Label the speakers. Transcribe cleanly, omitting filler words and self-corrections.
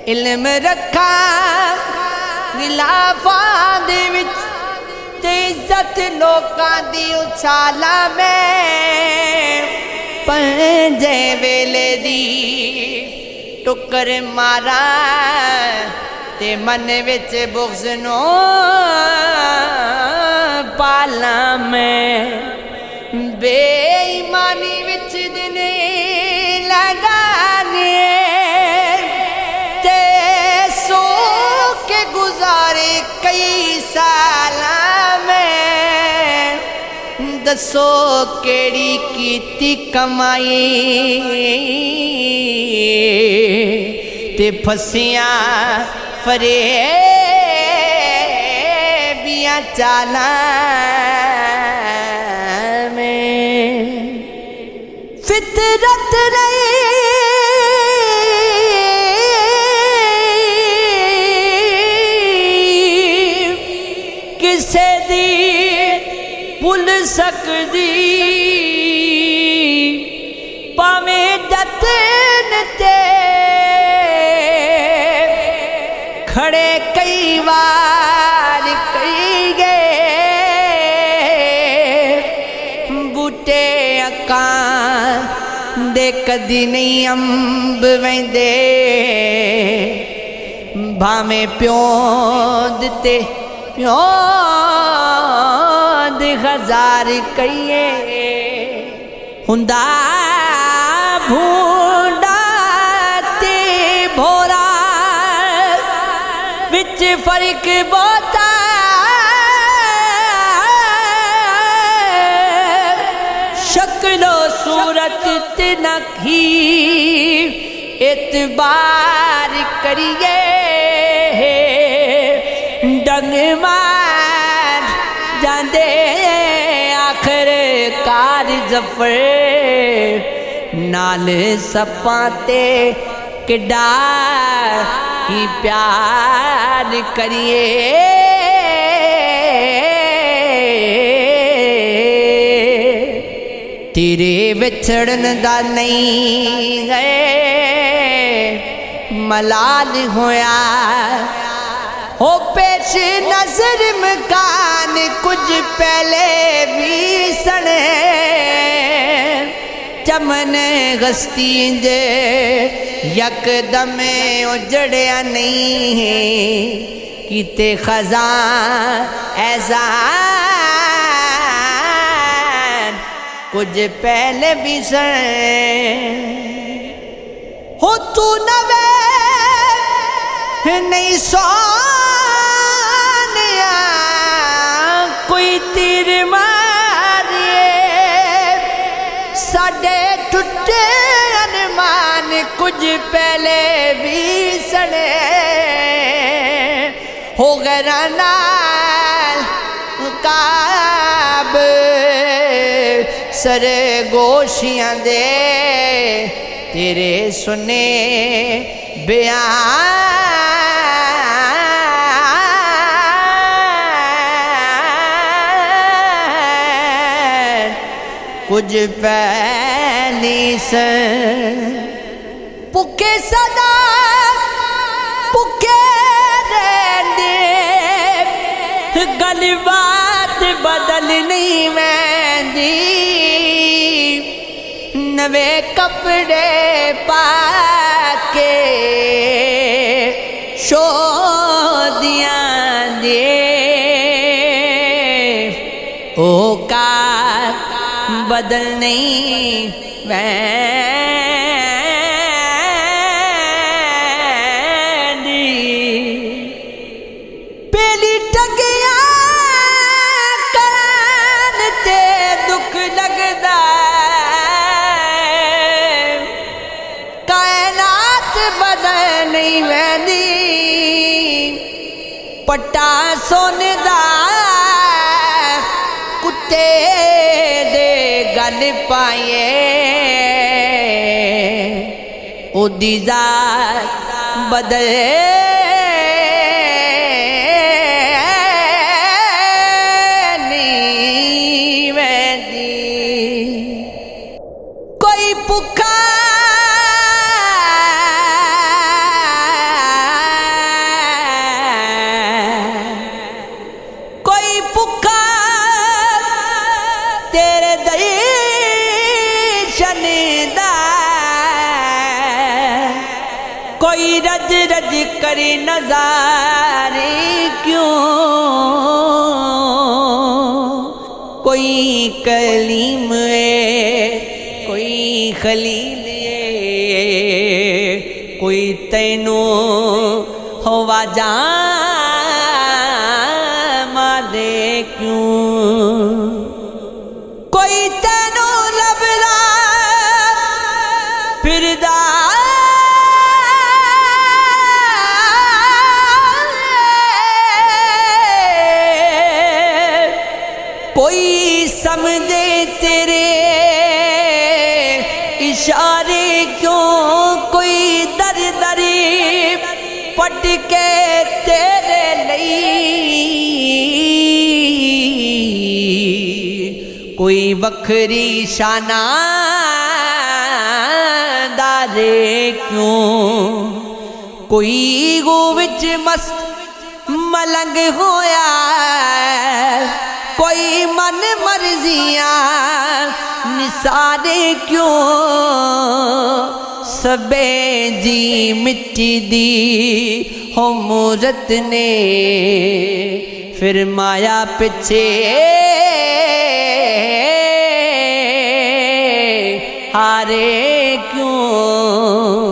Speaker 1: علم رکھا غلافاں دے وچ تے عزت لوکاں دی اچھالا میں پنجے ویلے دی ٹکر مارا تے من وچ بغض نو پالا میں بے ایمانی وچ دن لگانے تے سو کے گزارے کئی سالاں میں دسو کیڑی کیتی کمائی تے پھسیاں فریبیاں چالاں میں فطرت نہیں کسے دی بھول سکدی پاویں جتن تے کھڑے کئی وار کئی گئے بوٹے اکاں دے کدی نہیں امب ویندے بھاویں پیوند تے پیوند ہزار کئیے ہندا بھونڈا تے بھورا وچ فرق بہتا شکل و صورت تے نکھی اعتبار کریے ڈنگ مار جاندے آخر کار ظفر نال سپاں تے کڈا ہی پیار کریے تیرے وچھڑن دا نہیں گئے ملال ہویا ہو پیش نظر مکان کچھ پہلے بھی سنے چمن غستی جے یک دم اجڑیا نہیں کیتے خزاں احسان کچھ پہلے بھی سنے ہو تو نوے نہیں سونیا کوئی تیر ماریے ساڈے ٹوٹے انمان کچھ پہلے بھی سڑے ہو گیا نال کعب سر گوشیاں دے تیرے سنے بیان کچھ پہلی سے پکے صدا پکے رہنے گل بات بدل نہیں ویندی نوے کپڑے پا کے شودیاں دے او کار بدل نہیں ویندی پہلی ٹگیاں کرن تے دکھ لگدا کائنات بدل نہیں ویندی پٹا سونے دا کتے دے گل پائیے او دی ذات بدلے نہیں ویندی کوئی پکا کوئی رج رج کرے نظارے کیوں، کوئی کلیم ہے کوئی خلیل ہے، کوئی تینوں ہوا جان مارے کیوں، کوئی تینوں لبلا پھردا کوئی سمجھے تیرے اشارے کیوں، کوئی در دری پٹ کے تیرے لئی، کوئی وکھری شانہ دارے کیوں، کوئی گو وچ مست ملنگ ہویا، کوئی من مرضیاں نثارے کیوں، سبے جی مٹی دی ہو مورت نے فرمایا پچھے ہارے کیوں۔